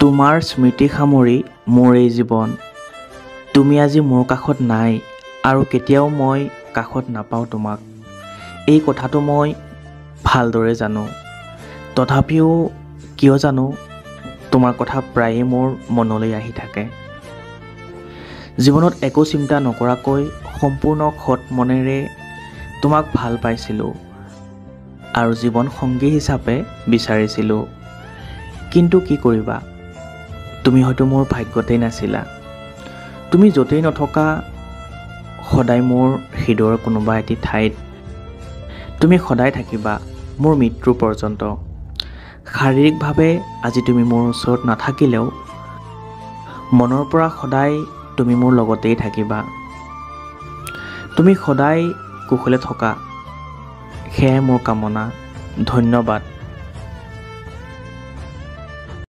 তোমাৰ স্মৃতি সামৰি মোৰ এই জীৱন। তুমি আজি মোৰ কাষত নাই আৰু কেতিয়াও মই কাষত নাপাওঁ তোমাক। এই কথাটো মই ভালদৰে জানো। তথাপিও কিয় জানো তোমাৰ কথা প্ৰায়ে মোৰ মনলৈ আহি থাকে। জীৱনত একো চিন্তা নকৰাকৈ সম্পূৰ্ণ সৎ মনেৰে তোমাক ভাল পাইছিলোঁ আৰু জীৱন সংগী হিচাপে বিচাৰিছিলোঁ। কিন্তু কি কৰিবা, তুমি হয়তো মোৰ ভাগ্যতেই নাছিলা। তুমি য'তেই নথকা সদায় মোৰ হৃদয়ৰ কোনোবা এটি ঠাইত তুমি সদায় থাকিবা মোৰ মৃত্যু পৰ্যন্ত। শাৰীৰিকভাৱে আজি তুমি মোৰ ওচৰত নাথাকিলেও মনৰ পৰা সদায় তুমি মোৰ লগতেই থাকিবা। তুমি সদায় কুশলে থকা, সেয়াই মোৰ কামনা। ধন্যবাদ।